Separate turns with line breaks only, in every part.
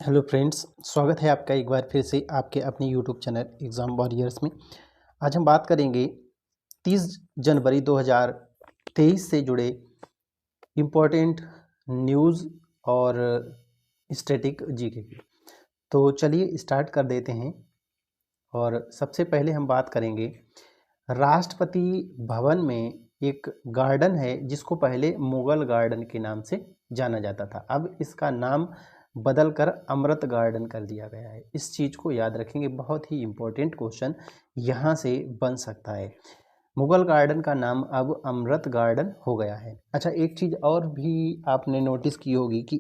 Hello friends, स्वागत है आपका एक बार फिर से आपके अपने यूट्यूब चैनल एग्ज़ाम वॉरियर्स में। आज हम बात करेंगे 30 जनवरी 2023 से जुड़े इम्पोर्टेंट न्यूज़ और स्टैटिक जीके की। तो चलिए स्टार्ट कर देते हैं। और सबसे पहले हम बात करेंगे राष्ट्रपति भवन में एक गार्डन है जिसको पहले मुगल गार्डन के नाम से जाना जाता था। अब इसका नाम बदलकर अमृत गार्डन कर दिया गया है। इस चीज़ को याद रखेंगे, बहुत ही इम्पोर्टेंट क्वेश्चन यहाँ से बन सकता है। मुगल गार्डन का नाम अब अमृत गार्डन हो गया है। अच्छा, एक चीज़ और भी आपने नोटिस की होगी कि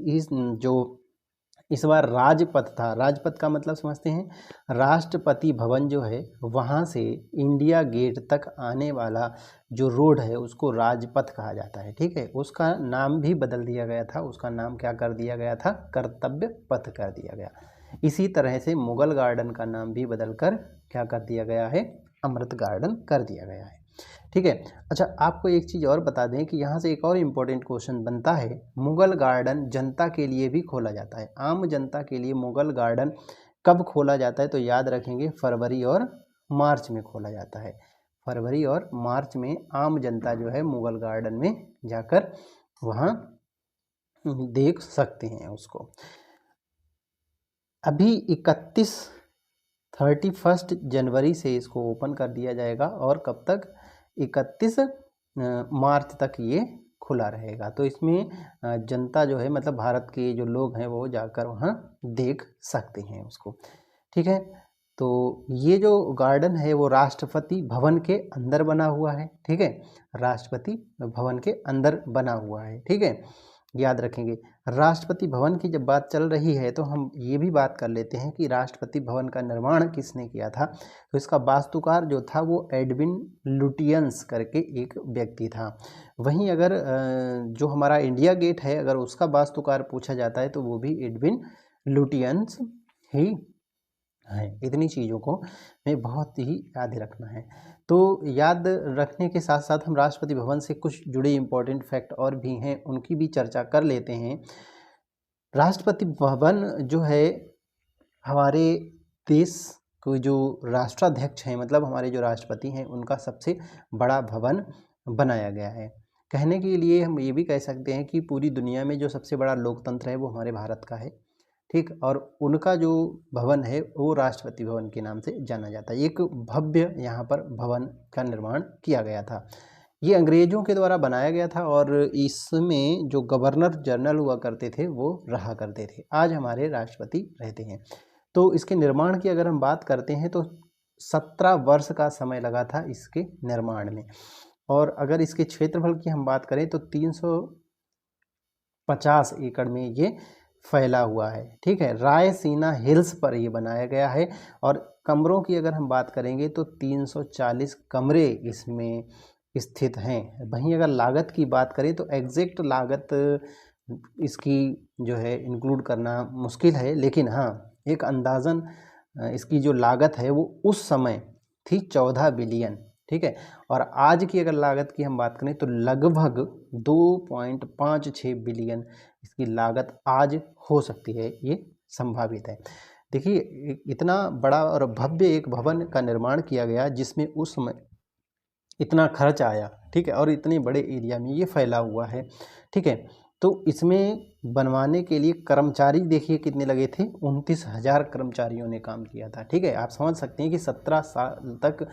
इस बार राजपथ था। राजपथ का मतलब समझते हैं, राष्ट्रपति भवन जो है वहाँ से इंडिया गेट तक आने वाला जो रोड है उसको राजपथ कहा जाता है। ठीक है, उसका नाम भी बदल दिया गया था। उसका नाम क्या कर दिया गया था? कर्तव्य पथ कर दिया गया। इसी तरह से मुगल गार्डन का नाम भी बदलकर क्या कर दिया गया है? अमृत गार्डन कर दिया गया है। ठीक है। अच्छा, आपको एक चीज़ और बता दें कि यहाँ से एक और इम्पोर्टेंट क्वेश्चन बनता है। मुगल गार्डन जनता के लिए भी खोला जाता है। आम जनता के लिए मुगल गार्डन कब खोला जाता है? तो याद रखेंगे, फरवरी और मार्च में खोला जाता है। फरवरी और मार्च में आम जनता जो है मुगल गार्डन में जाकर वहाँ देख सकते हैं उसको। अभी 31 जनवरी से इसको ओपन कर दिया जाएगा और कब तक? 31 मार्च तक ये खुला रहेगा। तो इसमें जनता जो है, मतलब भारत के जो लोग हैं, वो जाकर वहाँ देख सकते हैं उसको। ठीक है, तो ये जो गार्डन है वो राष्ट्रपति भवन के अंदर बना हुआ है। ठीक है, राष्ट्रपति भवन के अंदर बना हुआ है। ठीक है, याद रखेंगे। राष्ट्रपति भवन की जब बात चल रही है तो हम ये भी बात कर लेते हैं कि राष्ट्रपति भवन का निर्माण किसने किया था। तो इसका वास्तुकार जो था वो एडविन लुटियंस करके एक व्यक्ति था। वहीं अगर जो हमारा इंडिया गेट है, अगर उसका वास्तुकार पूछा जाता है तो वो भी एडविन लुटियंस ही है। इतनी चीज़ों को हमें बहुत ही याद रखना है। तो याद रखने के साथ साथ हम राष्ट्रपति भवन से कुछ जुड़े इम्पोर्टेंट फैक्ट और भी हैं, उनकी भी चर्चा कर लेते हैं। राष्ट्रपति भवन जो है हमारे देश को जो राष्ट्राध्यक्ष हैं, मतलब हमारे जो राष्ट्रपति हैं, उनका सबसे बड़ा भवन बनाया गया है। कहने के लिए हम ये भी कह सकते हैं कि पूरी दुनिया में जो सबसे बड़ा लोकतंत्र है वो हमारे भारत का है। ठीक, और उनका जो भवन है वो राष्ट्रपति भवन के नाम से जाना जाता है। एक भव्य यहाँ पर भवन का निर्माण किया गया था। ये अंग्रेजों के द्वारा बनाया गया था और इसमें जो गवर्नर जनरल हुआ करते थे वो रहा करते थे। आज हमारे राष्ट्रपति रहते हैं। तो इसके निर्माण की अगर हम बात करते हैं तो 17 वर्ष का समय लगा था इसके निर्माण में। और अगर इसके क्षेत्रफल की हम बात करें तो 350 एकड़ में ये फैला हुआ है। ठीक है, रायसीना हिल्स पर ये बनाया गया है। और कमरों की अगर हम बात करेंगे तो 340 कमरे इसमें स्थित हैं। वहीं अगर लागत की बात करें तो एग्जैक्ट लागत इसकी जो है इंक्लूड करना मुश्किल है, लेकिन हाँ, एक अंदाज़न इसकी जो लागत है वो उस समय थी 14 बिलियन। ठीक है, और आज की अगर लागत की हम बात करें तो लगभग 2.56 बिलियन इसकी लागत आज हो सकती है, ये संभावित है। देखिए, इतना बड़ा और भव्य एक भवन का निर्माण किया गया जिसमें उस समय इतना खर्च आया। ठीक है, और इतने बड़े एरिया में ये फैला हुआ है। ठीक है, तो इसमें बनवाने के लिए कर्मचारी देखिए कितने लगे थे, 29,000 कर्मचारियों ने काम किया था। ठीक है, आप समझ सकते हैं कि 17 साल तक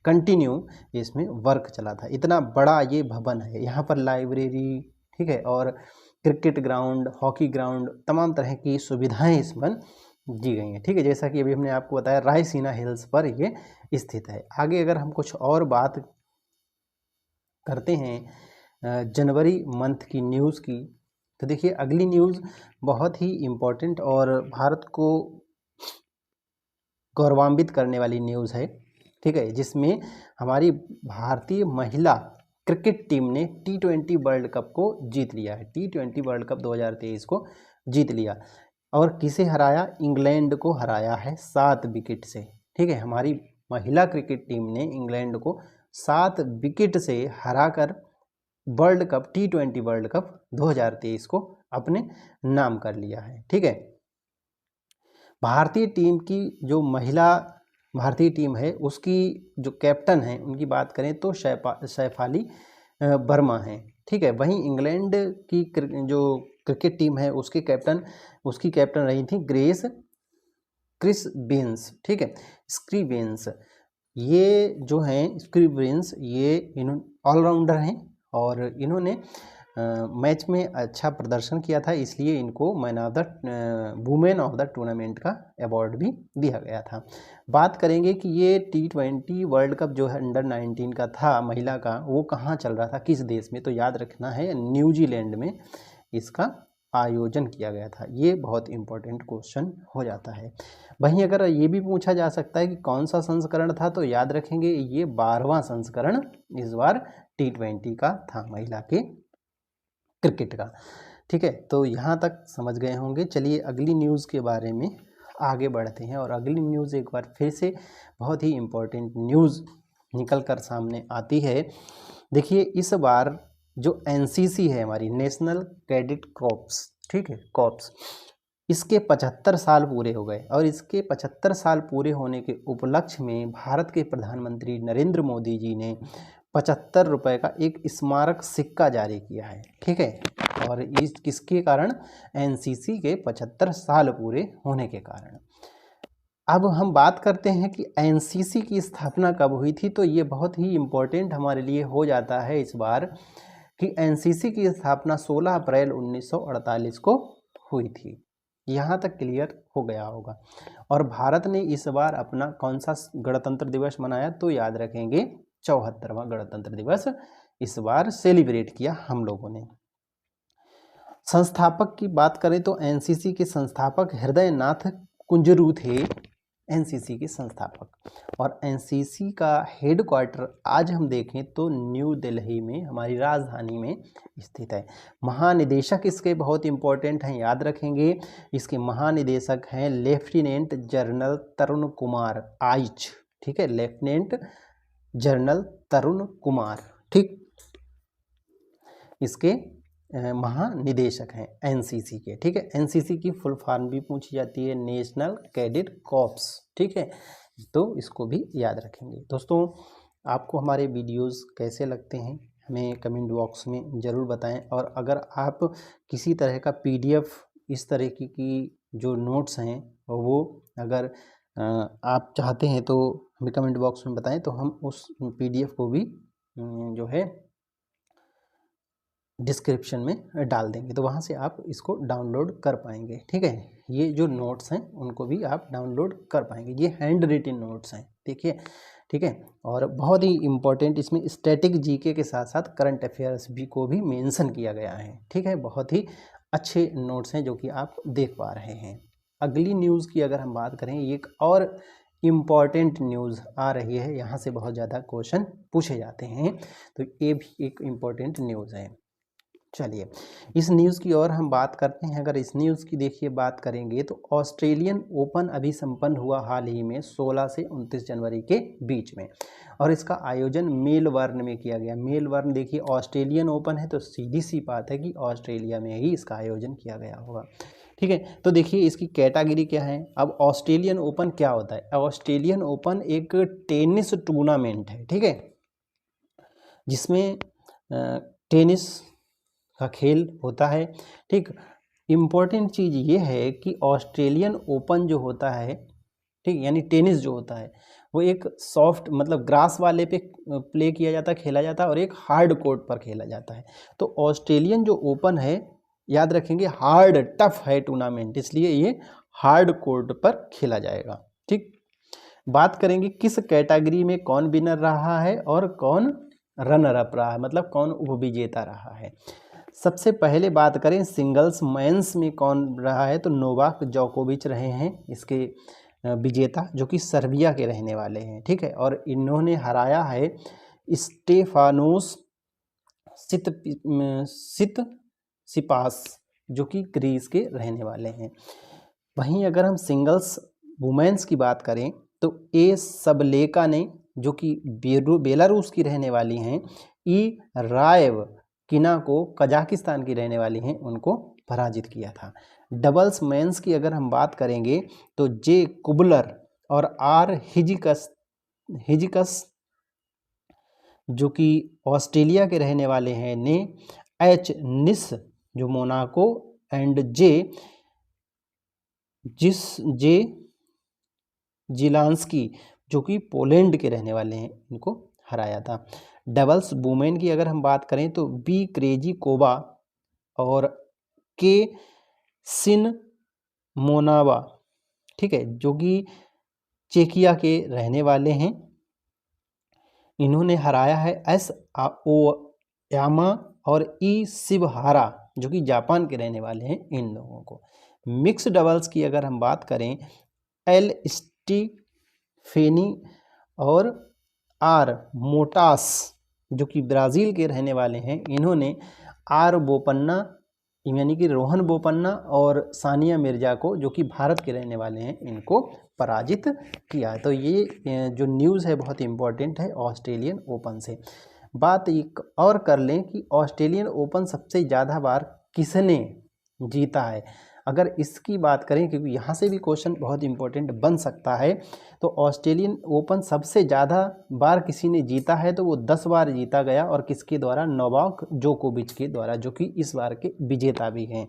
कंटिन्यू इसमें वर्क चला था। इतना बड़ा ये भवन है। यहाँ पर लाइब्रेरी, ठीक है, और क्रिकेट ग्राउंड, हॉकी ग्राउंड, तमाम तरह की सुविधाएं इसमें दी गई हैं। ठीक है, जैसा कि अभी हमने आपको बताया, रायसीना हिल्स पर ये स्थित है। आगे अगर हम कुछ और बात करते हैं जनवरी मंथ की न्यूज़ की, तो देखिए अगली न्यूज़ बहुत ही इम्पोर्टेंट और भारत को गौरवान्वित करने वाली न्यूज़ है। ठीक है, जिसमें हमारी भारतीय महिला क्रिकेट टीम ने T20 वर्ल्ड कप को जीत लिया है। T20 वर्ल्ड कप 2023 को जीत लिया और किसे हराया? इंग्लैंड को हराया है 7 विकेट से। ठीक है, हमारी महिला क्रिकेट टीम ने इंग्लैंड को 7 विकेट से हराकर world cup T20 world cup 2023 को अपने नाम कर लिया है। ठीक है, भारतीय टीम की जो महिला भारतीय टीम है उसकी जो कैप्टन है उनकी बात करें तो शैफाली वर्मा हैं, ठीक है। वहीं इंग्लैंड की जो क्रिकेट टीम है उसकी कैप्टन रही थी क्रिस बेंस, ठीक है। स्क्रीवेंस, ये जो हैं स्क्रीवेंस ये ऑलराउंडर हैं और इन्होंने मैच में अच्छा प्रदर्शन किया था, इसलिए इनको वुमेन ऑफ द टूर्नामेंट का अवार्ड भी दिया गया था। बात करेंगे कि ये T20 वर्ल्ड कप जो है अंडर 19 का था महिला का, वो कहाँ चल रहा था, किस देश में, तो याद रखना है न्यूजीलैंड में इसका आयोजन किया गया था। ये बहुत इंपॉर्टेंट क्वेश्चन हो जाता है। वहीं अगर ये भी पूछा जा सकता है कि कौन सा संस्करण था, तो याद रखेंगे ये 12वां संस्करण इस बार T20 का था महिला के क्रिकेट का, ठीक है। तो यहाँ तक समझ गए होंगे। चलिए अगली न्यूज़ के बारे में आगे बढ़ते हैं और अगली न्यूज़ एक बार फिर से बहुत ही इम्पोर्टेंट न्यूज़ निकल कर सामने आती है। देखिए इस बार जो NCC है हमारी नेशनल कैडेट कॉर्प्स, ठीक है, कॉर्प्स, इसके 75 साल पूरे हो गए और इसके 75 साल पूरे होने के उपलक्ष्य में भारत के प्रधानमंत्री नरेंद्र मोदी जी ने 75 रुपये का एक स्मारक सिक्का जारी किया है, ठीक है। और इस किसके कारण, NCC के 75 साल पूरे होने के कारण। अब हम बात करते हैं कि NCC की स्थापना कब हुई थी, तो ये बहुत ही इम्पोर्टेंट हमारे लिए हो जाता है इस बार कि NCC की स्थापना 16 अप्रैल 1948 को हुई थी। यहाँ तक क्लियर हो गया होगा। और भारत ने इस बार अपना कौन सा गणतंत्र दिवस मनाया, तो याद रखेंगे 74वां गणतंत्र दिवस इस बार सेलिब्रेट किया हम लोगों ने। संस्थापक की बात करें तो NCC के संस्थापक हृदय नाथ कुंजरू थे, NCC के संस्थापक। और NCC का हेडक्वार्टर आज हम देखें तो न्यू दिल्ली में, हमारी राजधानी में स्थित है। महानिदेशक इसके बहुत इंपॉर्टेंट हैं, याद रखेंगे। इसके महानिदेशक हैं लेफ्टिनेंट जनरल तरुण कुमार आइच, ठीक है, लेफ्टिनेंट जनरल तरुण कुमार, ठीक, इसके महानिदेशक हैं NCC के, ठीक है। NCC की फुल फॉर्म भी पूछी जाती है, नेशनल कैडेट कॉर्प्स, ठीक है, तो इसको भी याद रखेंगे। दोस्तों आपको हमारे वीडियोस कैसे लगते हैं हमें कमेंट बॉक्स में ज़रूर बताएं। और अगर आप किसी तरह का PDF इस तरह की जो नोट्स हैं वो अगर आप चाहते हैं तो हमें कमेंट बॉक्स में बताएं, तो हम उस PDF को भी जो है डिस्क्रिप्शन में डाल देंगे, तो वहाँ से आप इसको डाउनलोड कर पाएंगे, ठीक है। ये जो नोट्स हैं उनको भी आप डाउनलोड कर पाएंगे, ये हैंड रिटन नोट्स हैं, देखिए, ठीक है। और बहुत ही इम्पोर्टेंट इसमें स्टैटिक GK के साथ साथ करंट अफेयर्स भी को भी मेंशन किया गया है, ठीक है। बहुत ही अच्छे नोट्स हैं जो कि आप देख पा रहे हैं। अगली न्यूज़ की अगर हम बात करें, एक और इम्पॉर्टेंट न्यूज़ आ रही है, यहाँ से बहुत ज़्यादा क्वेश्चन पूछे जाते हैं, तो ये भी एक इम्पॉर्टेंट न्यूज़ है। चलिए इस न्यूज़ की और हम बात करते हैं। अगर इस न्यूज़ की देखिए बात करेंगे तो ऑस्ट्रेलियन ओपन अभी संपन्न हुआ हाल ही में 16 से 29 जनवरी के बीच में, और इसका आयोजन मेलबर्न में किया गया। मेलबर्न देखिए ऑस्ट्रेलियन ओपन है तो सीधी सी बात है कि ऑस्ट्रेलिया में ही इसका आयोजन किया गया होगा, ठीक है। तो देखिए इसकी कैटेगरी क्या है। अब ऑस्ट्रेलियन ओपन क्या होता है, ऑस्ट्रेलियन ओपन एक टेनिस टूर्नामेंट है, ठीक है, जिसमें टेनिस का खेल होता है, ठीक। इम्पॉर्टेंट चीज़ ये है कि ऑस्ट्रेलियन ओपन जो होता है, ठीक, यानी टेनिस जो होता है वो एक सॉफ्ट मतलब ग्रास वाले पे प्ले किया जाता है, खेला जाता है, और एक हार्ड कोर्ट पर खेला जाता है। तो ऑस्ट्रेलियन जो ओपन है, याद रखेंगे, हार्ड टफ है टूर्नामेंट, इसलिए ये हार्ड कोर्ट पर खेला जाएगा, ठीक। बात करेंगे किस कैटेगरी में कौन विनर रहा है और कौन रनर अप रहा है, मतलब कौन उपविजेता रहा है। सबसे पहले बात करें सिंगल्स मेंस में कौन रहा है, तो नोवाक जोकोविच रहे हैं इसके विजेता, जो कि सर्बिया के रहने वाले हैं, ठीक है। और इन्होंने हराया है स्टेफानोस सितसिपास, जो कि ग्रीस के रहने वाले हैं। वहीं अगर हम सिंगल्स वुमेन्स की बात करें तो ए सबलेका ने, जो कि बेलारूस की रहने वाली हैं, ई रायव किना को, कजाकिस्तान की रहने वाली हैं, उनको पराजित किया था। डबल्स मेंस की अगर हम बात करेंगे तो जे कुबलर और आर हिजिकस जो कि ऑस्ट्रेलिया के रहने वाले हैं ने एच निस जो मोनाको एंड जे जिलांस्की जो कि पोलैंड के रहने वाले हैं इनको हराया था। डबल्स वुमेन की अगर हम बात करें तो बी क्रेजी कोबा और के सिन मोनावा, ठीक है, जो कि चेकिया के रहने वाले हैं, इन्होंने हराया है एस ओ यामा और ई शिवहारा जो कि जापान के रहने वाले हैं इन लोगों को। मिक्स डबल्स की अगर हम बात करें एल स्टीफेनी और आर मोटास जो कि ब्राज़ील के रहने वाले हैं, इन्होंने आर बोपन्ना यानी कि रोहन बोपन्ना और सानिया मिर्जा को जो कि भारत के रहने वाले हैं इनको पराजित किया। तो ये जो न्यूज़ है बहुत इम्पोर्टेंट है ऑस्ट्रेलियन ओपन से। बात एक और कर लें कि ऑस्ट्रेलियन ओपन सबसे ज़्यादा बार किसने जीता है। अगर इसकी बात करें, क्योंकि यहाँ से भी क्वेश्चन बहुत इंपॉर्टेंट बन सकता है, तो ऑस्ट्रेलियन ओपन सबसे ज़्यादा बार किसी ने जीता है तो वो 10 बार जीता गया, और किसके द्वारा? नोवाक जोकोविच के द्वारा, जो कि इस बार के विजेता भी हैं।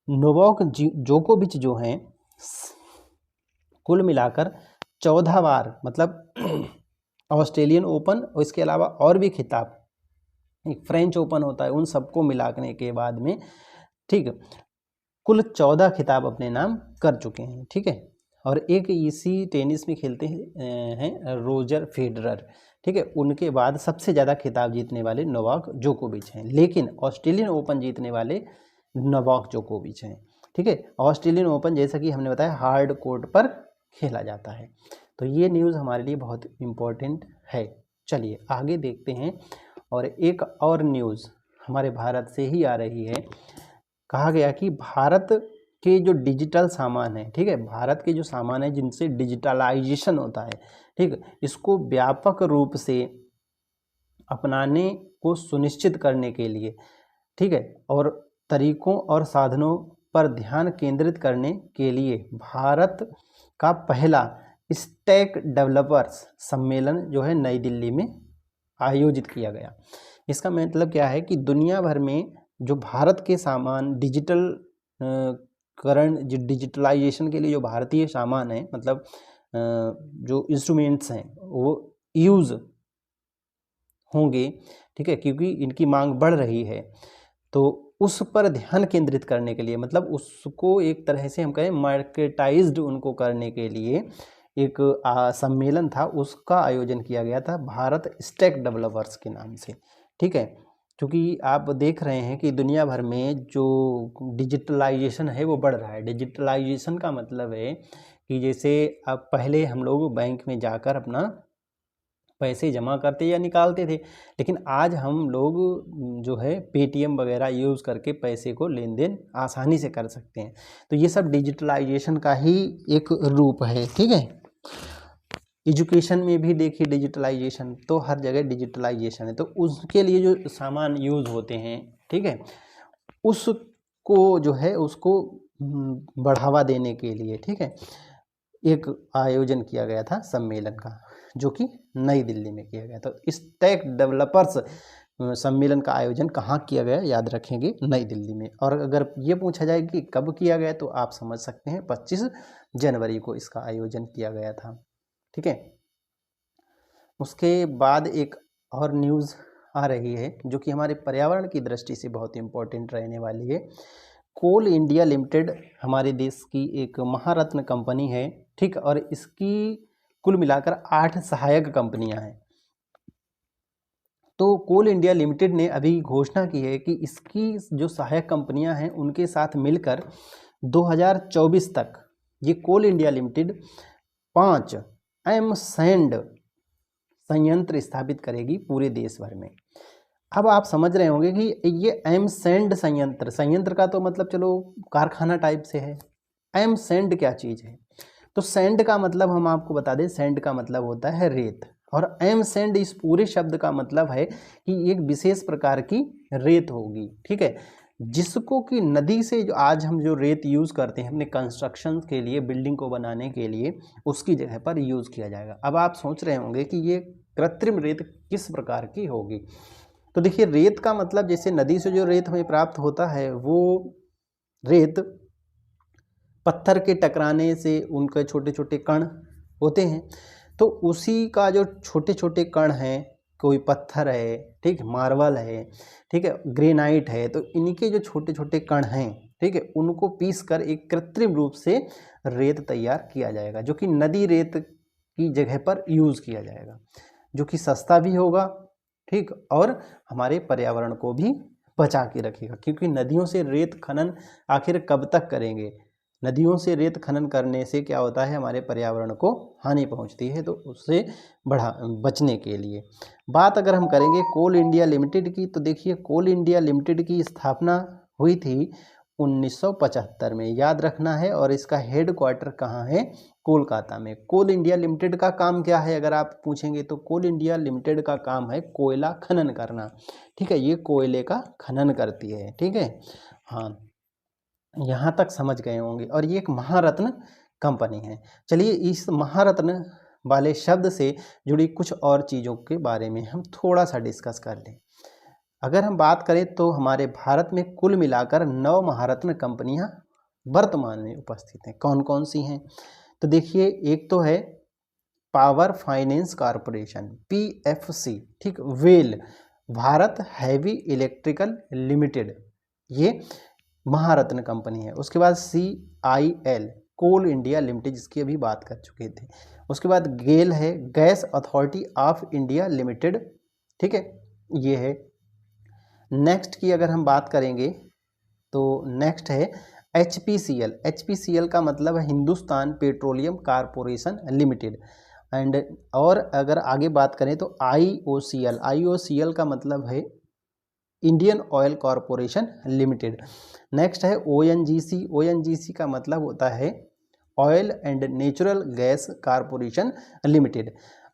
नोवाक जोकोविच जो हैं कुल मिलाकर 14 बार, मतलब ऑस्ट्रेलियन ओपन और इसके अलावा और भी खिताब, एक फ्रेंच ओपन होता है, उन सबको मिलाने के बाद में, ठीक, कुल 14 खिताब अपने नाम कर चुके हैं, ठीक है। और एक इसी टेनिस में खेलते हैं रोजर फेडरर, ठीक है, उनके बाद सबसे ज़्यादा खिताब जीतने वाले नोवाक जोकोविच हैं, लेकिन ऑस्ट्रेलियन ओपन जीतने वाले नोवाक जोकोविच हैं, ठीक है। ऑस्ट्रेलियन ओपन जैसा कि हमने बताया हार्ड कोर्ट पर खेला जाता है। तो ये न्यूज़ हमारे लिए बहुत इम्पोर्टेंट है। चलिए आगे देखते हैं, और एक और न्यूज़ हमारे भारत से ही आ रही है। कहा गया कि भारत के जो डिजिटल सामान है, ठीक है, भारत के जो सामान है जिनसे डिजिटलाइजेशन होता है, ठीक, इसको व्यापक रूप से अपनाने को सुनिश्चित करने के लिए, ठीक है, और तरीकों और साधनों पर ध्यान केंद्रित करने के लिए भारत का पहला स्टैक डेवलपर्स सम्मेलन जो है नई दिल्ली में आयोजित किया गया। इसका मतलब क्या है कि दुनिया भर में जो भारत के सामान डिजिटलाइजेशन के लिए जो भारतीय सामान है, मतलब जो इंस्ट्रूमेंट्स हैं वो यूज़ होंगे, ठीक है, क्योंकि इनकी मांग बढ़ रही है, तो उस पर ध्यान केंद्रित करने के लिए, मतलब उसको एक तरह से हम कहें मार्केटाइज्ड उनको करने के लिए एक सम्मेलन था, उसका आयोजन किया गया था भारत स्टैक डेवलपर्स के नाम से, ठीक है। क्योंकि आप देख रहे हैं कि दुनिया भर में जो डिजिटलाइजेशन है वो बढ़ रहा है। डिजिटलाइजेशन का मतलब है कि जैसे अब पहले हम लोग बैंक में जाकर अपना पैसे जमा करते या निकालते थे, लेकिन आज हम लोग जो है पेटीएम वगैरह यूज़ करके पैसे को लेन देन आसानी से कर सकते हैं। तो ये सब डिजिटलाइजेशन का ही एक रूप है, ठीक है। एजुकेशन में भी देखिए डिजिटलाइजेशन, तो हर जगह डिजिटलाइजेशन है, तो उसके लिए जो सामान यूज़ होते हैं, ठीक है, उसको जो है उसको बढ़ावा देने के लिए, ठीक है, एक आयोजन किया गया था सम्मेलन का, जो कि नई दिल्ली में किया गया। तो स्टैक डेवलपर्स सम्मेलन का आयोजन कहाँ किया गया, याद रखेंगे, नई दिल्ली में। और अगर ये पूछा जाए कि कब किया गया, तो आप समझ सकते हैं 25 जनवरी को इसका आयोजन किया गया था, ठीक है। उसके बाद एक और न्यूज़ आ रही है जो कि हमारे पर्यावरण की दृष्टि से बहुत इम्पोर्टेंट रहने वाली है। कोल इंडिया लिमिटेड हमारे देश की एक महारत्न कंपनी है, ठीक, और इसकी कुल मिलाकर 8 सहायक कंपनियां हैं। तो कोल इंडिया लिमिटेड ने अभी घोषणा की है कि इसकी जो सहायक कंपनियां हैं उनके साथ मिलकर 2024 तक ये कोल इंडिया लिमिटेड 5 एमसैंड संयंत्र स्थापित करेगी पूरे देश भर में। अब आप समझ रहे होंगे कि ये एमसैंड संयंत्र का तो मतलब चलो कारखाना टाइप से है। एमसैंड क्या चीज़ है? तो सैंड का मतलब हम आपको बता दें, सैंड का मतलब होता है रेत, और एमसैंड इस पूरे शब्द का मतलब है कि एक विशेष प्रकार की रेत होगी, ठीक है। जिसको कि नदी से जो आज हम जो रेत यूज़ करते हैं अपने कंस्ट्रक्शन के लिए, बिल्डिंग को बनाने के लिए, उसकी जगह पर यूज़ किया जाएगा। अब आप सोच रहे होंगे कि ये कृत्रिम रेत किस प्रकार की होगी। तो देखिए, रेत का मतलब जैसे नदी से जो रेत हमें प्राप्त होता है वो रेत पत्थर के टकराने से उनके छोटे छोटे कण होते हैं, तो उसी का जो छोटे छोटे कण हैं, कोई पत्थर है, ठीक, मार्बल है, ठीक है, ग्रेनाइट है, तो इनके जो छोटे छोटे कण हैं, ठीक है, उनको पीस कर एक कृत्रिम रूप से रेत तैयार किया जाएगा, जो कि नदी रेत की जगह पर यूज़ किया जाएगा, जो कि सस्ता भी होगा, ठीक, और हमारे पर्यावरण को भी बचा के रखेगा। क्योंकि नदियों से रेत खनन आखिर कब तक करेंगे? नदियों से रेत खनन करने से क्या होता है, हमारे पर्यावरण को हानि पहुंचती है, तो उससे बचने के लिए बात अगर हम करेंगे कोल इंडिया लिमिटेड की, तो देखिए कोल इंडिया लिमिटेड की स्थापना हुई थी 1975 में, याद रखना है, और इसका हेड क्वार्टर कहाँ है? कोलकाता में। कोल इंडिया लिमिटेड का काम क्या है अगर आप पूछेंगे, तो कोल इंडिया लिमिटेड का काम है कोयला खनन करना, ठीक है, ये कोयले का खनन करती है, ठीक है, हाँ, यहाँ तक समझ गए होंगे। और ये एक महारत्न कंपनी है। चलिए इस महारत्न वाले शब्द से जुड़ी कुछ और चीज़ों के बारे में हम थोड़ा सा डिस्कस कर लें। अगर हम बात करें तो हमारे भारत में कुल मिलाकर 9 महारत्न कंपनियां वर्तमान में उपस्थित हैं। कौन कौन सी हैं? तो देखिए, एक तो है पावर फाइनेंस कॉरपोरेशन, PFC, ठीक, well, Bharat heavy electrical limited, ये महारत्न कंपनी है। उसके बाद CIL, कोल इंडिया लिमिटेड, जिसकी अभी बात कर चुके थे। उसके बाद गेल है, gas authority of India limited, ठीक है, ये है। नेक्स्ट की अगर हम बात करेंगे तो नेक्स्ट है HPCL। HPCL का मतलब है Hindustan petroleum corporation limited. And और अगर आगे बात करें तो IOCL का मतलब है Indian oil corporation limited. Next है ONGC का मतलब होता है oil and natural gas corporation limited.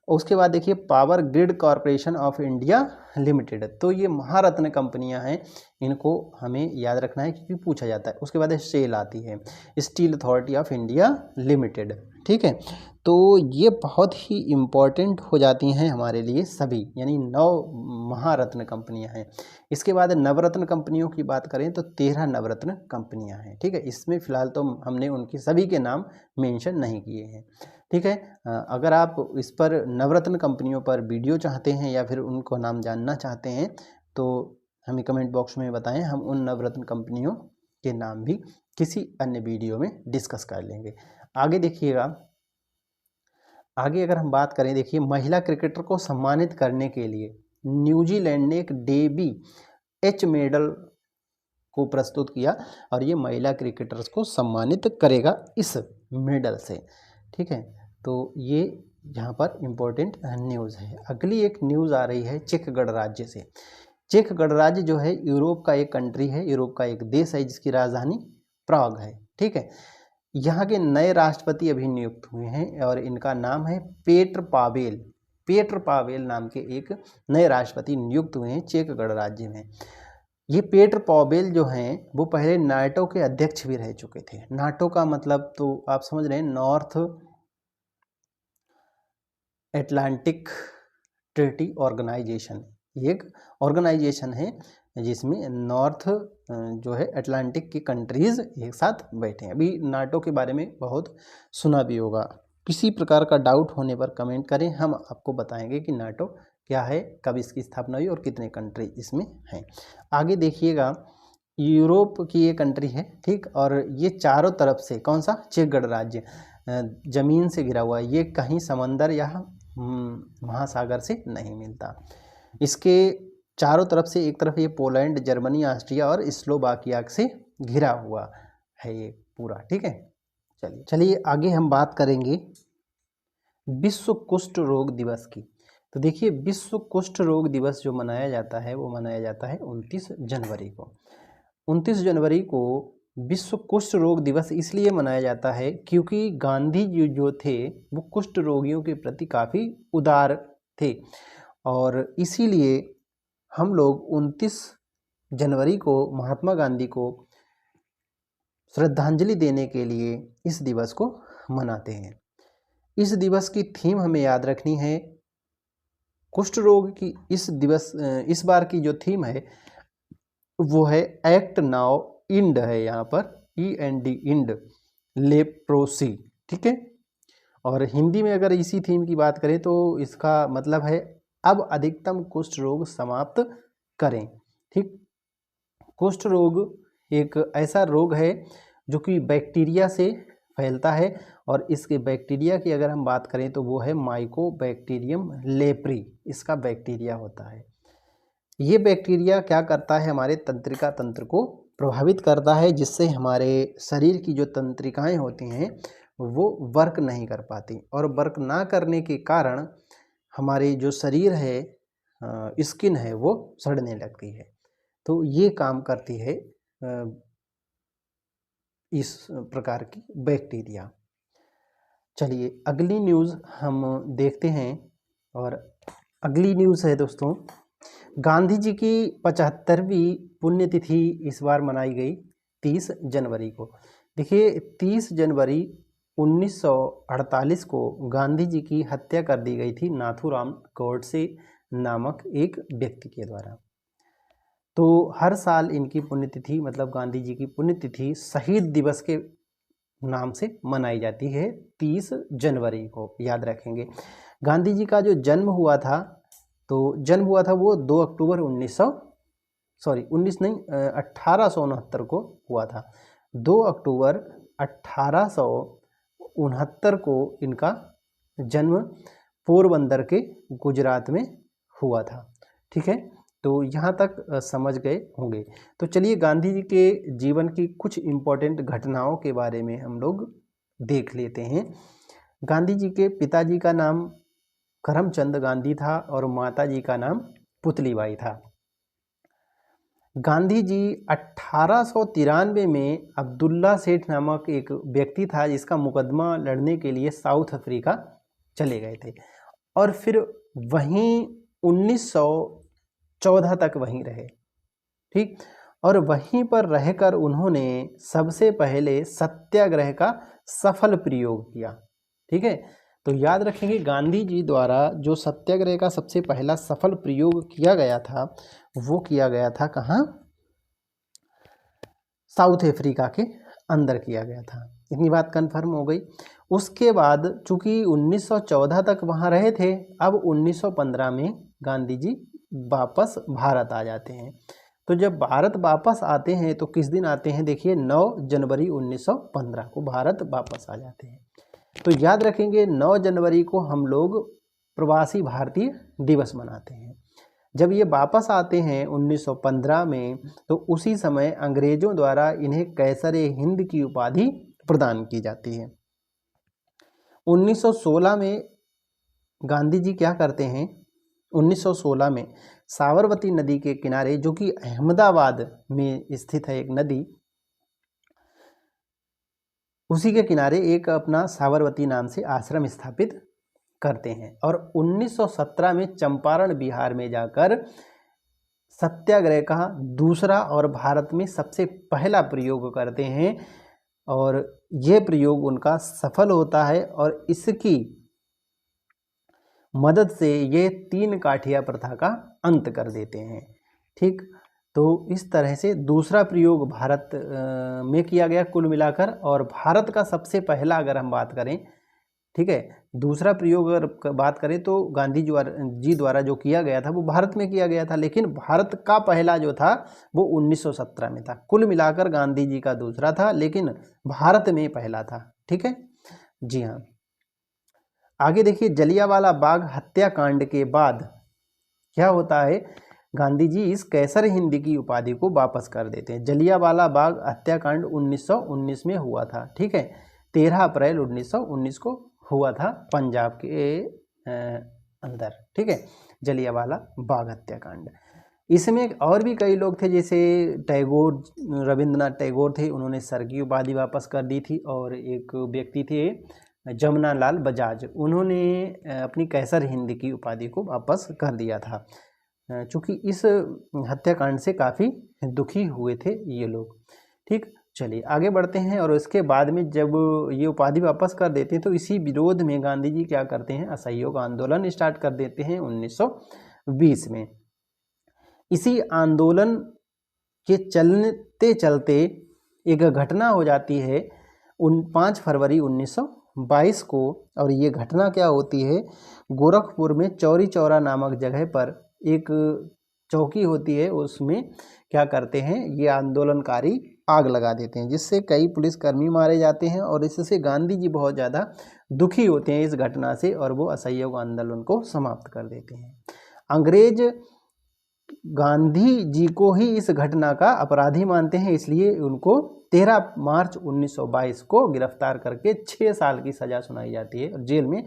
उसके बाद देखिए power grid corporation of India limited. तो ये महारत्न कंपनियां हैं, इनको हमें याद रखना है क्योंकि पूछा जाता है। उसके बाद शेल आती है, steel authority of India limited, ठीक है। तो ये बहुत ही इम्पॉर्टेंट हो जाती हैं हमारे लिए सभी, यानी 9 महारत्न कंपनियां हैं। इसके बाद नवरत्न कंपनियों की बात करें तो 13 नवरत्न कंपनियां हैं, ठीक है। इसमें फ़िलहाल तो हमने उनकी सभी के नाम मेंशन नहीं किए हैं, ठीक है। अगर आप इस पर नवरत्न कंपनियों पर वीडियो चाहते हैं या फिर उनको नाम जानना चाहते हैं तो हमें कमेंट बॉक्स में बताएं, हम उन नवरत्न कंपनियों के नाम भी किसी अन्य वीडियो में डिस्कस कर लेंगे। आगे देखिएगा, आगे अगर हम बात करें, देखिए महिला क्रिकेटर को सम्मानित करने के लिए न्यूजीलैंड ने एक डेबी एच मेडल को प्रस्तुत किया और ये महिला क्रिकेटर्स को सम्मानित करेगा इस मेडल से, ठीक है। तो ये यहाँ पर इम्पोर्टेंट न्यूज़ है। अगली एक न्यूज़ आ रही है चेक गणराज्य से। चेक गणराज्य जो है यूरोप का एक कंट्री है, यूरोप का एक देश है जिसकी राजधानी प्राग है, ठीक है। यहाँ के नए राष्ट्रपति अभी नियुक्त हुए हैं और इनका नाम है पेट्र पावेल। पेट्र पावेल नाम के एक नए राष्ट्रपति नियुक्त हुए हैं चेक गणराज्य में। ये पेट्र पावेल जो हैं वो पहले नाटो के अध्यक्ष भी रह चुके थे। नाटो का मतलब तो आप समझ रहे हैं, नॉर्थ एटलांटिक ट्रीटी ऑर्गेनाइजेशन, ये एक ऑर्गेनाइजेशन है जिसमें नॉर्थ जो है अटलांटिक की कंट्रीज़ एक साथ बैठे हैं। अभी नाटो के बारे में बहुत सुना भी होगा। किसी प्रकार का डाउट होने पर कमेंट करें, हम आपको बताएंगे कि नाटो क्या है, कब इसकी स्थापना हुई और कितने कंट्री इसमें हैं। आगे देखिएगा, यूरोप की ये कंट्री है, ठीक, और ये चारों तरफ से, कौन सा? चेक गणराज्य ज़मीन से घिरा हुआ है, ये कहीं समंदर या महासागर से नहीं मिलता। इसके चारों तरफ से, एक तरफ ये पोलैंड, जर्मनी, ऑस्ट्रिया और स्लोवाकिया से घिरा हुआ है ये पूरा, ठीक है। चलिए आगे हम बात करेंगे विश्व कुष्ठ रोग दिवस की। तो देखिए, विश्व कुष्ठ रोग दिवस जो मनाया जाता है वो मनाया जाता है 29 जनवरी को। 29 जनवरी को विश्व कुष्ठ रोग दिवस इसलिए मनाया जाता है क्योंकि गांधी जी जो थे वो कुष्ठ रोगियों के प्रति काफ़ी उदार थे और इसीलिए हम लोग 29 जनवरी को महात्मा गांधी को श्रद्धांजलि देने के लिए इस दिवस को मनाते हैं। इस दिवस की थीम हमें याद रखनी है। कुष्ठ रोग की इस बार की जो थीम है वो है एक्ट नाउ इंड है, यहाँ पर END इंड लेप्रोसी, ठीक है। और हिंदी में अगर इसी थीम की बात करें तो इसका मतलब है अब अधिकतम कुष्ठ रोग समाप्त करें, ठीक। कुष्ठ रोग एक ऐसा रोग है जो कि बैक्टीरिया से फैलता है और इसके बैक्टीरिया की अगर हम बात करें तो वो है माइकोबैक्टीरियम लेप्री, इसका बैक्टीरिया होता है। ये बैक्टीरिया क्या करता है, हमारे तंत्रिका तंत्र को प्रभावित करता है, जिससे हमारे शरीर की जो तंत्रिकाएं होती हैं वो वर्क नहीं कर पाती और वर्क ना करने के कारण हमारे जो शरीर है, स्किन है, वो सड़ने लगती है। तो ये काम करती है इस प्रकार की बैक्टीरिया। चलिए अगली न्यूज़ हम देखते हैं और अगली न्यूज़ है दोस्तों, गांधी जी की 75वीं पुण्यतिथि इस बार मनाई गई 30 जनवरी को। देखिए 30 जनवरी 1948 को गांधी जी की हत्या कर दी गई थी नाथूराम गोडसे नामक एक व्यक्ति के द्वारा। तो हर साल इनकी पुण्यतिथि मतलब गांधी जी की पुण्यतिथि शहीद दिवस के नाम से मनाई जाती है 30 जनवरी को, याद रखेंगे। गांधी जी का जो जन्म हुआ था वो 2 अक्टूबर 1869 को हुआ था। 2 अक्टूबर 1869 को इनका जन्म पोरबंदर के गुजरात में हुआ था, ठीक है। तो यहाँ तक समझ गए होंगे। तो चलिए गांधी जी के जीवन की कुछ इम्पोर्टेंट घटनाओं के बारे में हम लोग देख लेते हैं। गांधी जी के पिताजी का नाम करमचंद गांधी था और माताजी का नाम पुतलीबाई था। गांधी जी 1893 में अब्दुल्ला सेठ नामक एक व्यक्ति था जिसका मुकदमा लड़ने के लिए साउथ अफ्रीका चले गए थे और फिर वहीं 1914 तक वहीं रहे, ठीक। और वहीं पर रहकर उन्होंने सबसे पहले सत्याग्रह का सफल प्रयोग किया, ठीक है। तो याद रखेंगे गांधी जी द्वारा जो सत्याग्रह का सबसे पहला सफल प्रयोग किया गया था वो किया गया था कहाँ, साउथ अफ्रीका के अंदर किया गया था। इतनी बात कंफर्म हो गई। उसके बाद चूंकि 1914 तक वहाँ रहे थे, अब 1915 में गांधी जी वापस भारत आ जाते हैं। तो जब भारत वापस आते हैं तो किस दिन आते हैं, देखिए 9 जनवरी 1915 को भारत वापस आ जाते हैं। तो याद रखेंगे 9 जनवरी को हम लोग प्रवासी भारतीय दिवस मनाते हैं। जब ये वापस आते हैं 1915 में तो उसी समय अंग्रेजों द्वारा इन्हें कैसर हिंद की उपाधि प्रदान की जाती है। 1916 में गांधी जी क्या करते हैं, 1916 में साबरमती नदी के किनारे, जो कि अहमदाबाद में स्थित है एक नदी, उसी के किनारे एक अपना साबरमती नाम से आश्रम स्थापित करते हैं और 1917 में चंपारण बिहार में जाकर सत्याग्रह का दूसरा और भारत में सबसे पहला प्रयोग करते हैं और ये प्रयोग उनका सफल होता है और इसकी मदद से ये 3 काठिया प्रथा का अंत कर देते हैं, ठीक। तो इस तरह से दूसरा प्रयोग भारत में किया गया कुल मिलाकर, और भारत का सबसे पहला अगर हम बात करें, ठीक है, दूसरा प्रयोग अगर बात करें तो गांधी जी द्वारा जो किया गया था वो भारत में किया गया था, लेकिन भारत का पहला जो था वो 1917 में था। कुल मिलाकर गांधी जी का दूसरा था लेकिन भारत में पहला था, ठीक है जी हाँ। आगे देखिए, जलियांवाला बाग हत्याकांड के बाद क्या होता है, गांधी जी इस कैसर हिंद की उपाधि को वापस कर देते हैं। जलियांवाला बाग हत्याकांड 1919 में हुआ था, ठीक है, 13 अप्रैल 1919 को हुआ था पंजाब के अंदर, ठीक है, जलियांवाला बाग हत्याकांड। इसमें और भी कई लोग थे, जैसे टैगोर, रविंद्रनाथ टैगोर थे, उन्होंने सर की उपाधि वापस कर दी थी, और एक व्यक्ति थे जमनालाल बजाज, उन्होंने अपनी कैसर हिंद की उपाधि को वापस कर दिया था। चूँकि इस हत्याकांड से काफ़ी दुखी हुए थे ये लोग। ठीक, चलिए आगे बढ़ते हैं। और इसके बाद में जब ये उपाधि वापस कर देते हैं तो इसी विरोध में गांधी जी क्या करते हैं, असहयोग आंदोलन स्टार्ट कर देते हैं 1920 में। इसी आंदोलन के चलते चलते एक घटना हो जाती है 5 फरवरी 1922 को। और ये घटना क्या होती है, गोरखपुर में चौरी चौरा नामक जगह पर एक चौकी होती है, उसमें क्या करते हैं ये आंदोलनकारी आग लगा देते हैं, जिससे कई पुलिसकर्मी मारे जाते हैं। और इससे गांधी जी बहुत ज़्यादा दुखी होते हैं इस घटना से, और वो असहयोग आंदोलन को समाप्त कर देते हैं। अंग्रेज गांधी जी को ही इस घटना का अपराधी मानते हैं, इसलिए उनको 13 मार्च 1922 को गिरफ्तार करके 6 साल की सज़ा सुनाई जाती है और जेल में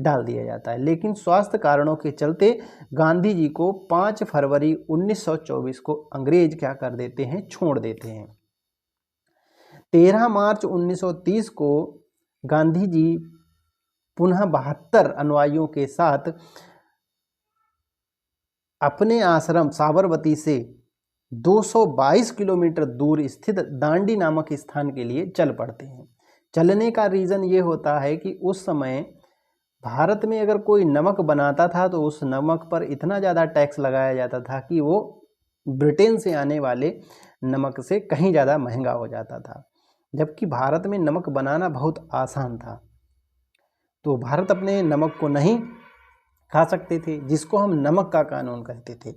डाल दिया जाता है। लेकिन स्वास्थ्य कारणों के चलते गांधी जी को 5 फरवरी 1924 को अंग्रेज क्या कर देते हैं, छोड़ देते हैं। 13 मार्च 1930 को गांधी जी पुनः 72 अनुयायियों के साथ अपने आश्रम साबरमती से 222 किलोमीटर दूर स्थित दांडी नामक स्थान के लिए चल पड़ते हैं। चलने का रीज़न ये होता है कि उस समय भारत में अगर कोई नमक बनाता था तो उस नमक पर इतना ज़्यादा टैक्स लगाया जाता था कि वो ब्रिटेन से आने वाले नमक से कहीं ज़्यादा महंगा हो जाता था, जबकि भारत में नमक बनाना बहुत आसान था। तो भारत अपने नमक को नहीं खा सकते थे, जिसको हम नमक का कानून कहते थे।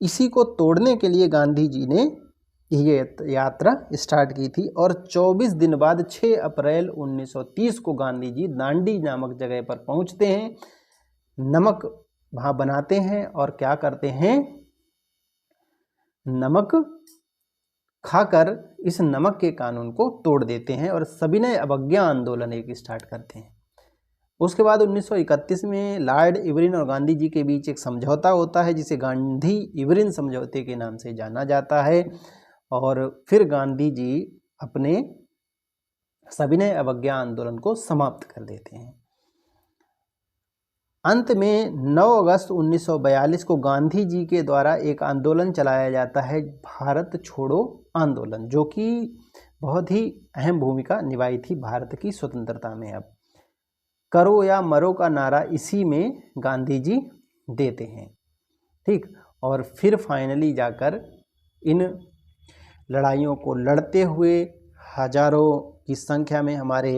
इसी को तोड़ने के लिए गांधी जी ने ये यात्रा स्टार्ट की थी। और 24 दिन बाद 6 अप्रैल 1930 को गांधी जी दांडी नामक जगह पर पहुंचते हैं, नमक वहाँ बनाते हैं और क्या करते हैं, नमक खाकर इस नमक के कानून को तोड़ देते हैं और सविनय अवज्ञा आंदोलन एक स्टार्ट करते हैं। उसके बाद 1931 में लॉर्ड इरविन और गांधी जी के बीच एक समझौता होता है, जिसे गांधी इरविन समझौते के नाम से जाना जाता है। और फिर गांधी जी अपने सविनय अवज्ञा आंदोलन को समाप्त कर देते हैं। अंत में 9 अगस्त 1942 को गांधी जी के द्वारा एक आंदोलन चलाया जाता है, भारत छोड़ो आंदोलन, जो कि बहुत ही अहम भूमिका निभाई थी भारत की स्वतंत्रता में। अब करो या मरो का नारा इसी में गांधी जी देते हैं। ठीक, और फिर फाइनली जाकर इन लड़ाइयों को लड़ते हुए हजारों की संख्या में हमारे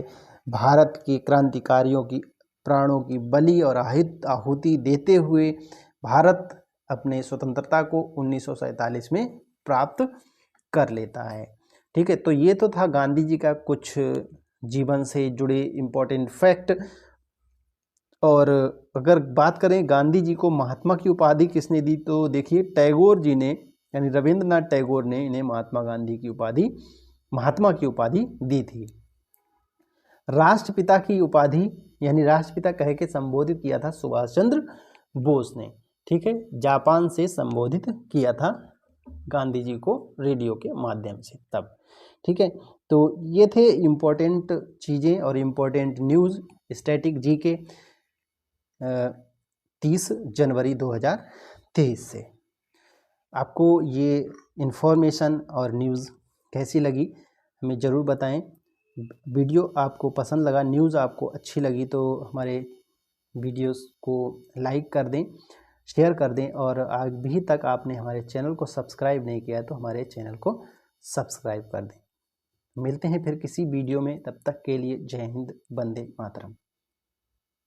भारत के क्रांतिकारियों की प्राणों की बलि और आहुति देते हुए भारत अपने स्वतंत्रता को 1947 में प्राप्त कर लेता है। ठीक है, तो ये तो था गांधी जी का कुछ जीवन से जुड़े इम्पोर्टेंट फैक्ट। और अगर बात करें गांधी जी को महात्मा की उपाधि किसने दी, तो देखिए टैगोर जी ने, यानी रविंद्रनाथ टैगोर ने इन्हें महात्मा गांधी की उपाधि, महात्मा की उपाधि दी थी। राष्ट्रपिता की उपाधि यानी राष्ट्रपिता कह के संबोधित किया था सुभाष चंद्र बोस ने। ठीक है, जापान से संबोधित किया था गांधी जी को रेडियो के माध्यम से तब। ठीक है, तो ये थे इम्पोर्टेंट चीज़ें और इम्पोर्टेंट न्यूज़ स्टैटिक जी के 30 जनवरी 2023 से। आपको ये इन्फॉर्मेशन और न्यूज़ कैसी लगी हमें ज़रूर बताएं। वीडियो आपको पसंद लगा, न्यूज़ आपको अच्छी लगी तो हमारे वीडियोस को लाइक कर दें, शेयर कर दें। और अभी तक आपने हमारे चैनल को सब्सक्राइब नहीं किया है तो हमारे चैनल को सब्सक्राइब कर दें। मिलते हैं फिर किसी वीडियो में, तब तक के लिए जय हिंद, वंदे मातरम।